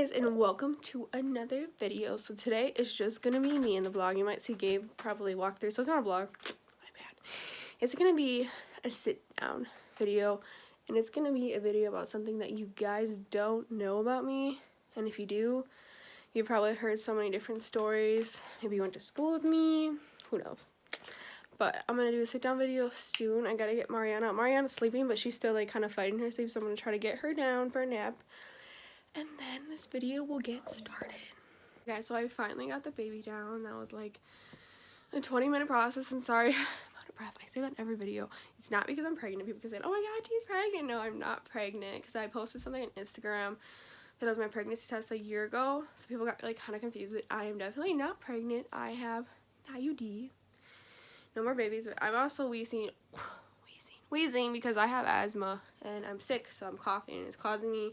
guys, and welcome to another video. So today is just gonna be me in the vlog. You might see Gabe probably walk through, so it's not a vlog, my bad. It's gonna be a sit down video, and it's gonna be a video about something that you guys don't know about me. And if you do, you've probably heard so many different stories. Maybe you went to school with me, who knows. But I'm gonna do a sit down video soon. I gotta get Mariana out. Mariana's sleeping, but she's still like kind of fighting her sleep, so I'm gonna try to get her down for a nap. And then this video will get started. Guys, so I finally got the baby down. That was like a 20-minute process, and sorry, I'm out of breath. I say that in every video. It's not because I'm pregnant. People say, oh my god, she's pregnant. No, I'm not pregnant, because I posted something on Instagram that was my pregnancy test a year ago, so people got like kind of confused, but I am definitely not pregnant. I have an IUD. No more babies, but I'm also wheezing because I have asthma and I'm sick, so I'm coughing and it's causing me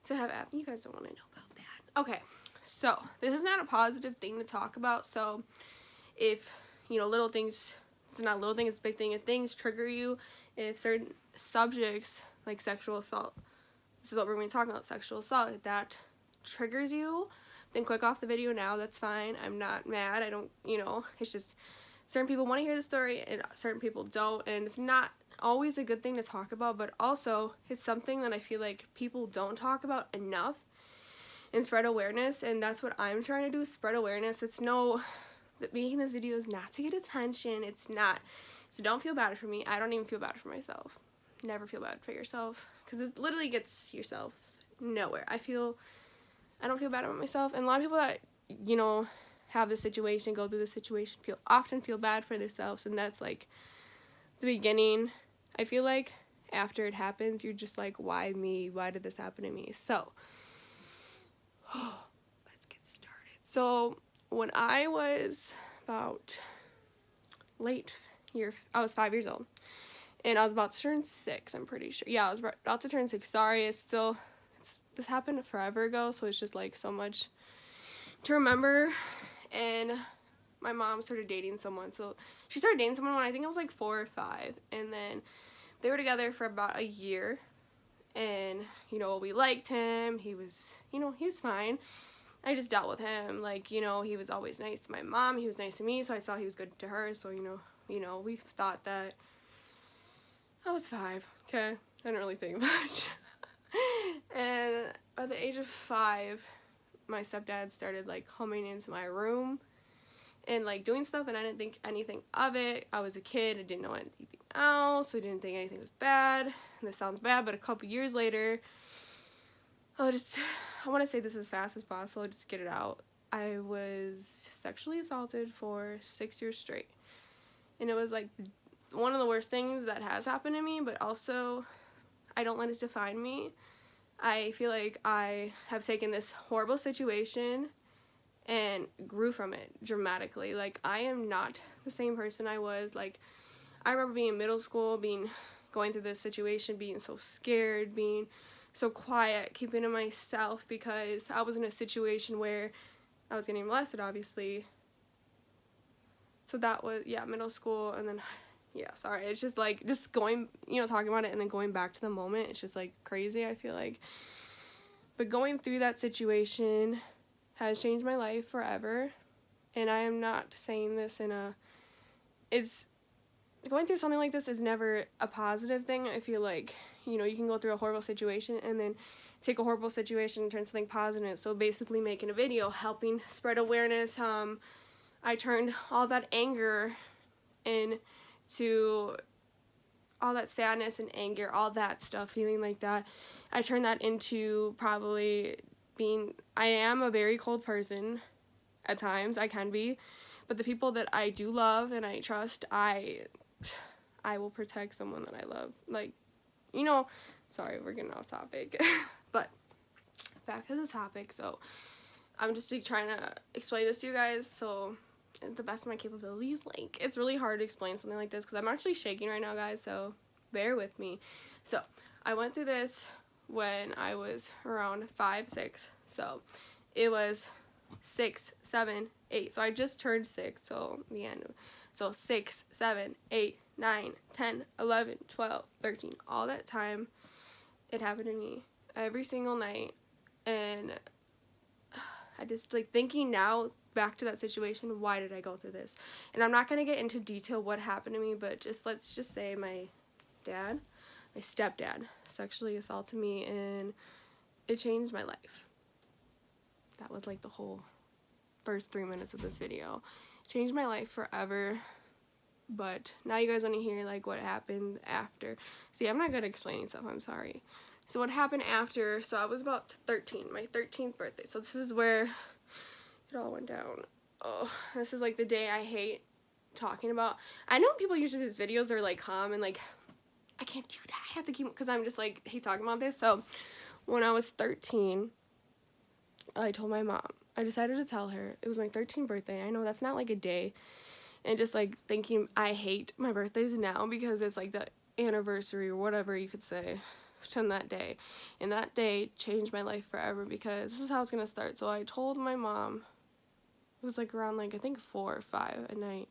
to have asthma. You guys don't want to know about that. Okay, so this is not a positive thing to talk about, so if, you know, little things, it's not a little thing, it's a big thing, if things trigger you, if certain subjects like sexual assault, this is what we're going to be talking about, sexual assault, if that triggers you, then click off the video now. That's fine. I'm not mad. I don't, you know, it's just certain people want to hear the story and certain people don't, and it's not always a good thing to talk about, but also it's something that I feel like people don't talk about enough and spread awareness, and that's what I'm trying to do, spread awareness. It's no, that making this video is not to get attention. It's not, so don't feel bad for me. I don't even feel bad for myself. Never feel bad for yourself, because it literally gets yourself nowhere. I don't feel bad about myself, and a lot of people that, you know, have this situation, go through this situation, often feel bad for themselves, and that's like the beginning. I feel like after it happens, you're just like, why me? Why did this happen to me? So, let's get started. So, when I was about I was 5 years old, and I was about to turn 6, I'm pretty sure. Yeah, I was about to turn 6. Sorry, this happened forever ago, so it's just like so much to remember. And my mom started dating someone, so she started dating someone when I think I was like 4 or 5, and then they were together for about a year, and, you know, we liked him. He was, you know, he was fine. I just dealt with him, like, you know, he was always nice to my mom, he was nice to me, so I saw he was good to her, so, you know, we thought that I was 5, okay, I didn't really think much. And at the age of 5, my stepdad started like coming into my room and like doing stuff, and I didn't think anything of it. I was a kid, I didn't know anything else, I didn't think anything was bad. And this sounds bad, but a couple years later, I want to say this as fast as possible, just get it out. I was sexually assaulted for 6 years straight, and it was like one of the worst things that has happened to me, but also I don't let it define me. I feel like I have taken this horrible situation and grew from it dramatically. Like, I am not the same person I was. Like, I remember being in middle school, going through this situation, being so scared, being so quiet, keeping to myself, because I was in a situation where I was getting molested, obviously. So that was, yeah, middle school, and then, yeah, sorry, it's just like, just going, you know, talking about it and then going back to the moment, it's just like crazy, I feel like. But going through that situation has changed my life forever, and I am not saying this going through something like this is never a positive thing. I feel like, you know, you can go through a horrible situation and then take a horrible situation and turn something positive. So basically making a video, helping spread awareness. I turned all that anger into all that sadness and anger, all that stuff, feeling like that. I turned that into probably I am a very cold person at times, I can be, but the people that I do love and I trust, I will protect someone that I love. Like, you know, sorry, we're getting off topic, but back to the topic. So I'm just like, trying to explain this to you guys, so the best of my capabilities. Like, it's really hard to explain something like this because I'm actually shaking right now, guys, so bear with me. So I went through this when I was around 5, 6, so it was 6, 7, 8, so I just turned 6, so the end. So 6, 7, 8, 9, 10, 11, 12, 13, all that time it happened to me every single night, and I just, like, thinking now back to that situation, why did I go through this? And I'm not going to get into detail what happened to me, but just, let's just say my stepdad sexually assaulted me, and it changed my life. That was, like, the whole first 3 minutes of this video. It changed my life forever. But now you guys want to hear, like, what happened after. See, I'm not good at explaining stuff. I'm sorry. So what happened after, so I was about 13, my 13th birthday. So this is where it all went down. Oh, this is, like, the day I hate talking about. I know people usually do these videos, they're, like, calm and, like, I can't do that. I have to keep, because I'm just, like, hate talking about this. So when I was 13, I told my mom. I decided to tell her. It was my 13th birthday. I know that's not, like, a day. And just, like, thinking I hate my birthdays now because it's, like, the anniversary or whatever you could say from that day. And that day changed my life forever because this is how it's going to start. So I told my mom, it was, like, around, like, I think 4 or 5 at night.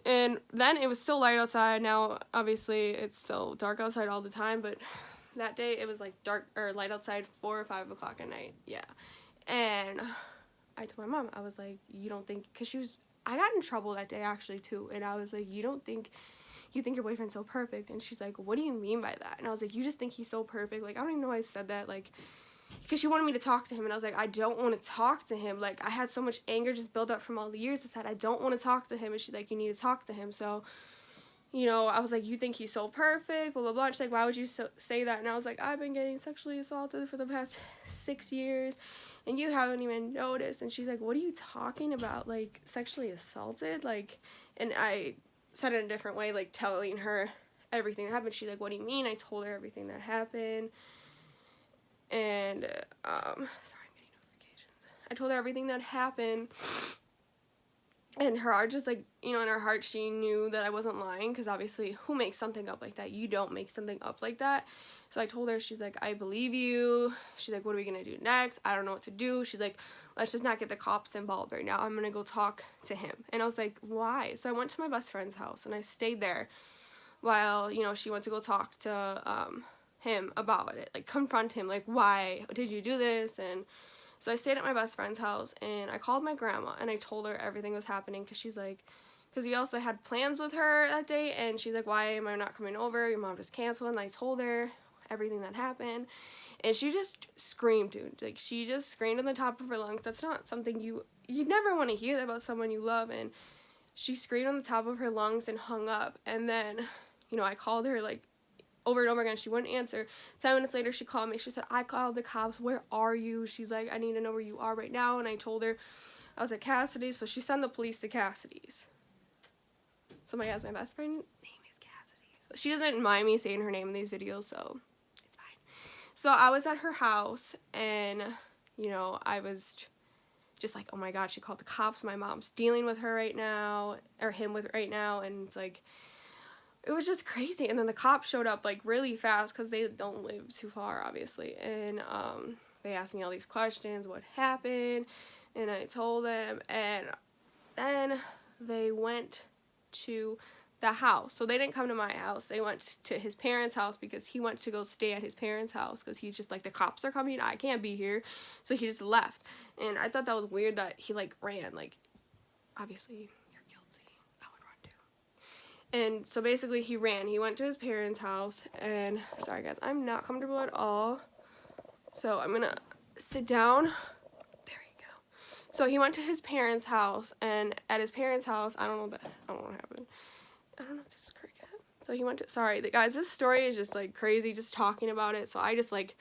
And then it was still light outside. Now, obviously, it's still dark outside all the time. But that day it was, like, dark or light outside 4 or 5 o'clock at night. Yeah. And I told my mom, I was like, you don't think, because I got in trouble that day, actually, too, and I was like, you think your boyfriend's so perfect? And she's like, what do you mean by that? And I was like, you just think he's so perfect? Like, I don't even know why I said that, like, because she wanted me to talk to him, and I was like, I don't want to talk to him. Like, I had so much anger just built up from all the years. I said, I don't want to talk to him, and she's like, you need to talk to him. So, you know, I was like, you think he's so perfect, blah, blah, blah. She's like, why would you say that? And I was like, I've been getting sexually assaulted for the past 6 years, and you haven't even noticed. And she's like, what are you talking about? Like, sexually assaulted? Like, and I said it in a different way, like, telling her everything that happened. She's like, what do you mean? I told her everything that happened. And, sorry, I'm getting notifications. I told her everything that happened. And her heart just, like, you know, in her heart, she knew that I wasn't lying, because obviously, who makes something up like that? You don't make something up like that. So I told her, she's like, I believe you. She's like, what are we going to do next? I don't know what to do. She's like, let's just not get the cops involved right now. I'm going to go talk to him. And I was like, why? So I went to my best friend's house, and I stayed there while, you know, she went to go talk to him about it. Like, confront him, like, why did you do this? And so I stayed at my best friend's house, and I called my grandma, and I told her everything was happening, because she's like, because we also had plans with her that day, and she's like, why am I not coming over? Your mom just canceled. And I told her everything that happened, and she just screamed, dude. Like, she just screamed on the top of her lungs. That's not something you never want to hear that about someone you love. And she screamed on the top of her lungs and hung up. And then, you know, I called her, like, over and over again. She wouldn't answer. 7 minutes later, she called me. She said, I called the cops. Where are you? She's like, I need to know where you are right now. And I told her I was at Cassidy's. So she sent the police to Cassidy's. So my best friend name is Cassidy. So she doesn't mind me saying her name in these videos, so it's fine. So I was at her house, and, you know, I was just like, oh my God, she called the cops. My mom's dealing with her right now, or him with right now. And it's like, it was just crazy. And then the cops showed up, like, really fast, because they don't live too far, obviously. And they asked me all these questions, what happened, and I told them. And then they went to the house. So they didn't come to my house. They went to his parents' house, because he went to go stay at his parents' house, because he's just like, the cops are coming, I can't be here. So he just left. And I thought that was weird that he, like, ran. Like, obviously, and so basically he ran. He went to his parents' house, and sorry guys, I'm not comfortable at all. So I'm gonna sit down. There you go. So he went to his parents' house, and at his parents' house, I don't know what happened. I don't know if this is cricket. So he went to, sorry guys, this story is just, like, crazy just talking about it. So I just, like,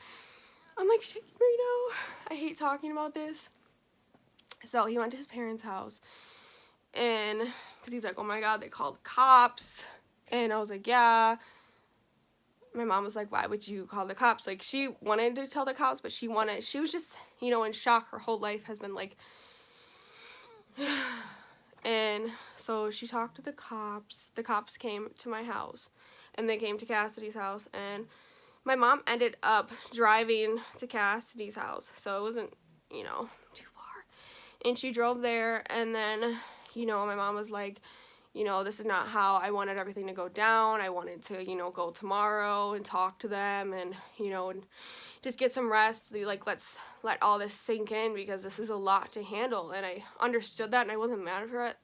I'm, like, shaking right now. I hate talking about this. So he went to his parents' house. And, because he's like, oh my God, they called the cops. And I was like, yeah. My mom was like, why would you call the cops? Like, she wanted to tell the cops, but she was just, you know, in shock. Her whole life has been, like, and so she talked to the cops. The cops came to my house, and they came to Cassidy's house. And my mom ended up driving to Cassidy's house. So it wasn't, you know, too far. And she drove there, and then, you know, my mom was like, you know, this is not how I wanted everything to go down. I wanted to, you know, go tomorrow and talk to them and, you know, and just get some rest. Like, let's let all this sink in because this is a lot to handle. And I understood that, and I wasn't mad at her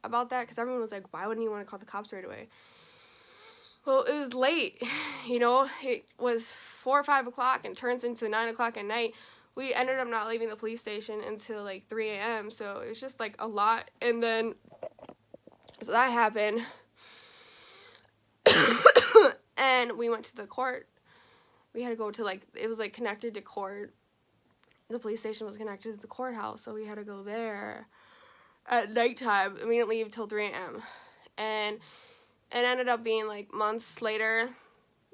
about that, because everyone was like, why wouldn't you want to call the cops right away? Well, it was late, you know, it was 4 or 5 o'clock and turns into 9 o'clock at night. We ended up not leaving the police station until like 3 a.m. So it was just like a lot. And then, so that happened. And we went to the court. We had to go to like, it was like connected to court. The police station was connected to the courthouse. So we had to go there at nighttime. We didn't leave till 3 a.m. And it ended up being like months later,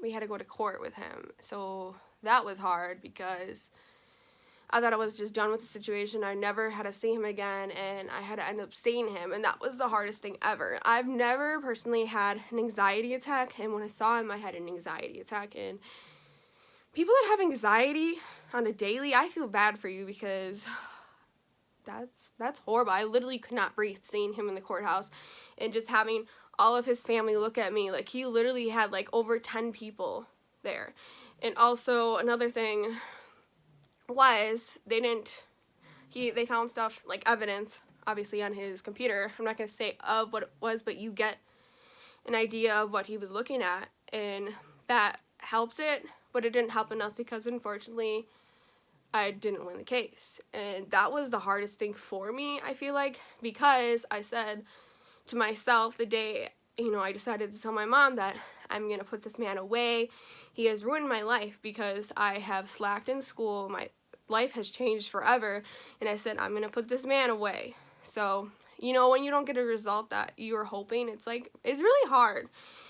we had to go to court with him. So that was hard because I thought I was just done with the situation. I never had to see him again, and I had to end up seeing him, and that was the hardest thing ever. I've never personally had an anxiety attack, and when I saw him, I had an anxiety attack. And people that have anxiety on a daily, I feel bad for you, because that's horrible. I literally could not breathe seeing him in the courthouse and just having all of his family look at me. Like, he literally had like over 10 people there. And also another thing was they found stuff like evidence obviously on his computer. I'm not going to say of what it was, but you get an idea of what he was looking at, and that helped it, but it didn't help enough because unfortunately I didn't win the case. And that was the hardest thing for me, I feel like, because I said to myself the day, you know, I decided to tell my mom that I'm going to put this man away. He has ruined my life because I have slacked in school. My life has changed forever. And I said, I'm going to put this man away. So, you know, when you don't get a result that you were hoping, it's like, it's really hard.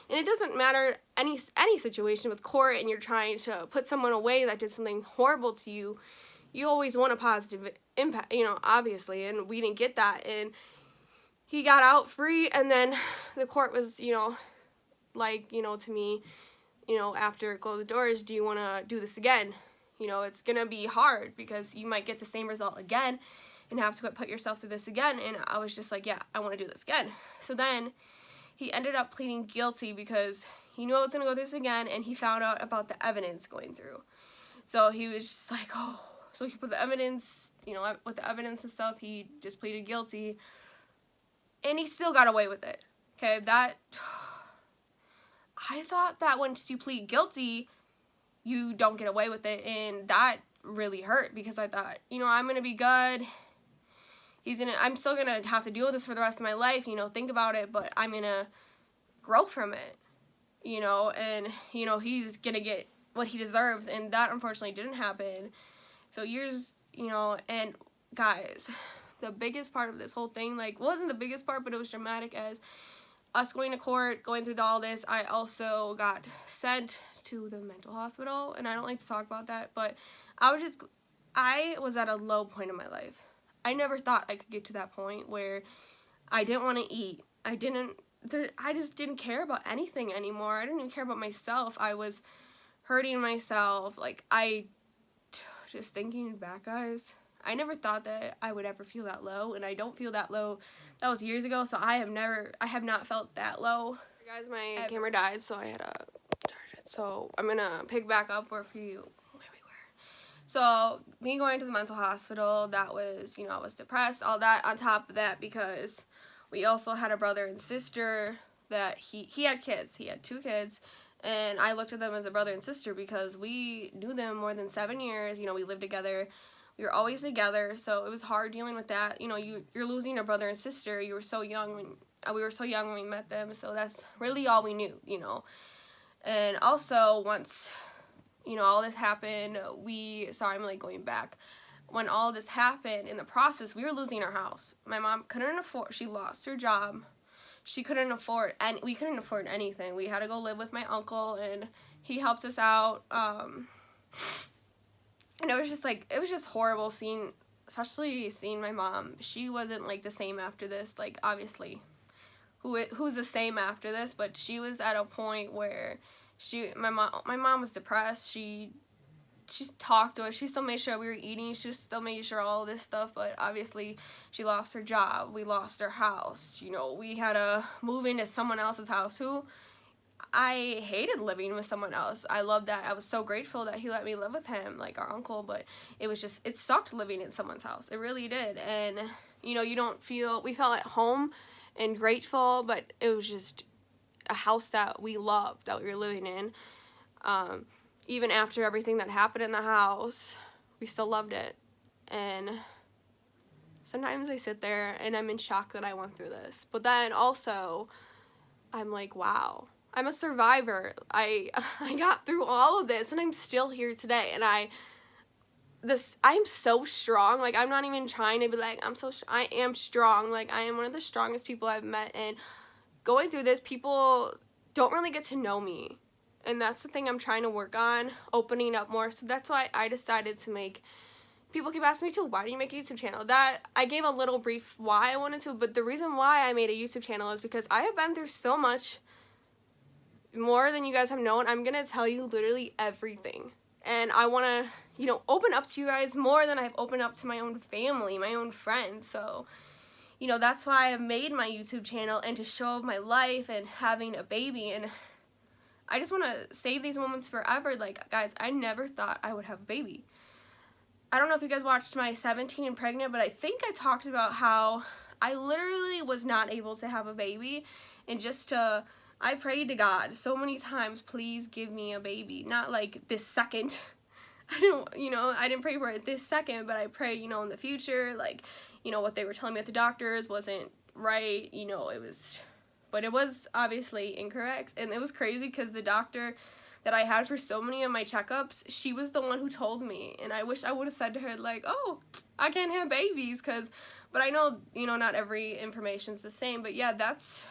And it doesn't matter any situation with court and you're trying to put someone away that did something horrible to you. You always want a positive impact, you know, obviously. And we didn't get that. And he got out free, and then the court was, you know, like, you know, to me, you know, after closed doors, do you want to do this again? You know, it's going to be hard because you might get the same result again and have to put yourself through this again. And I was just like, yeah, I want to do this again. So then he ended up pleading guilty because he knew I was going to go through this again, and he found out about the evidence going through. So he was just like, oh, so he put the evidence, you know, with the evidence and stuff, he just pleaded guilty. And he still got away with it. Okay, that, I thought that once you plead guilty, you don't get away with it. And that really hurt because I thought, you know, I'm going to be good. I'm still going to have to deal with this for the rest of my life, you know, think about it, but I'm going to grow from it, you know, and, you know, he's going to get what he deserves. And that unfortunately didn't happen. So years, you know, and guys, the biggest part of this whole thing, like, wasn't the biggest part, but it was dramatic as us going to court, going through all this. I also got sent to the mental hospital, and I don't like to talk about that, but I was at a low point in my life. I never thought I could get to that point where I didn't want to eat. I just didn't care about anything anymore. I didn't even care about myself. I was hurting myself. Like, just thinking back, guys, I never thought that I would ever feel that low, and I don't feel that low. That was years ago, so I have not felt that low. Guys, my camera died, so I had to charge it. So I'm gonna pick back up where we were. So me going to the mental hospital, that was, you know, I was depressed, all that. On top of that, because we also had a brother and sister that he had kids. He had 2 kids. And I looked at them as a brother and sister because we knew them more than 7 years. You know, we lived together. We were always together, so it was hard dealing with that. You know, you're losing a brother and sister. You were so young we were so young when we met them, so that's really all we knew, you know. And also, once, you know, all this happened, sorry, I'm like going back. When all this happened, in the process, we were losing our house. My mom couldn't afford, she lost her job. We couldn't afford anything. We had to go live with my uncle, and he helped us out. And it was just like, it was just horrible especially seeing my mom. She wasn't like the same after this, like, obviously, who's the same after this, but she was at a point where my mom was depressed. She she talked to us. She still made sure we were eating. She still made sure all this stuff. But obviously, she lost her job. We lost our house. You know, we had to move into someone else's house who I hated living with someone else. I loved that. I was so grateful that he let me live with him, like our uncle. But it was just, it sucked living in someone's house. It really did. And, you know, you don't feel, we felt at home and grateful, but it was just a house that we loved, that we were living in. Even after everything that happened in the house, we still loved it. And sometimes I sit there and I'm in shock that I went through this. But then also, I'm like, wow, I'm a survivor. I got through all of this and I'm still here today. And I'm so strong. Like, I'm not even trying to be like, I am strong. Like, I am one of the strongest people I've met. And going through this, people don't really get to know me. And that's the thing I'm trying to work on, opening up more. So that's why I decided to make, people keep asking me too, why do you make a YouTube channel? That, I gave a little brief why I wanted to, but the reason why I made a YouTube channel is because I have been through so much more than you guys have known. I'm going to tell you literally everything. And I want to, you know, open up to you guys more than I've opened up to my own family, my own friends. So, you know, that's why I made my YouTube channel, and to show my life and having a baby. And I just want to save these moments forever. Like, guys, I never thought I would have a baby. I don't know if you guys watched my 17 and pregnant, but I think I talked about how I literally was not able to have a baby. And I prayed to God so many times, please give me a baby. Not like this second. I didn't pray for it this second, but I prayed, you know, in the future. Like, you know, what they were telling me at the doctors wasn't right. You know, but it was obviously incorrect. And it was crazy because the doctor that I had for so many of my checkups, she was the one who told me. And I wish I would have said to her, like, oh, I can't have babies. But I know, you know, not every information's the same. But yeah, that's,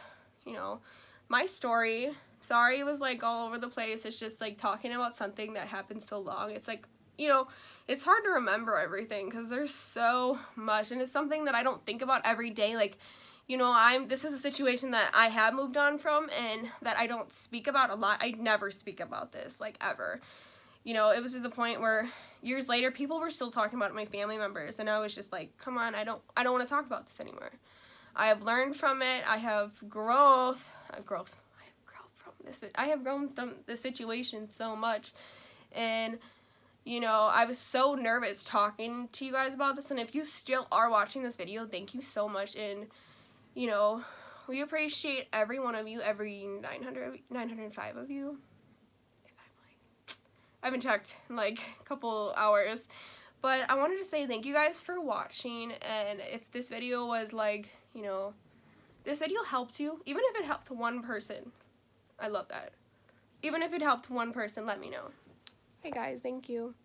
you know, my story. Sorry it was like all over the place. It's just like talking about something that happened so long. It's like, you know, it's hard to remember everything because there's so much. And it's something that I don't think about every day. Like, you know, this is a situation that I have moved on from and that I don't speak about a lot. I never speak about this, like, ever. You know, it was to the point where years later, people were still talking about it, my family members, and I was just like, come on, I don't want to talk about this anymore. I have learned from it. I have growth. I have grown from the situation so much. And, you know, I was so nervous talking to you guys about this. And if you still are watching this video, thank you so much. And, you know, we appreciate every one of you, every 905 of you. I haven't checked in like a couple hours. But I wanted to say thank you guys for watching. And if this video was like, you know, this video helped you, even if it helped one person, I love that. Even if it helped one person, let me know. Hey guys, thank you.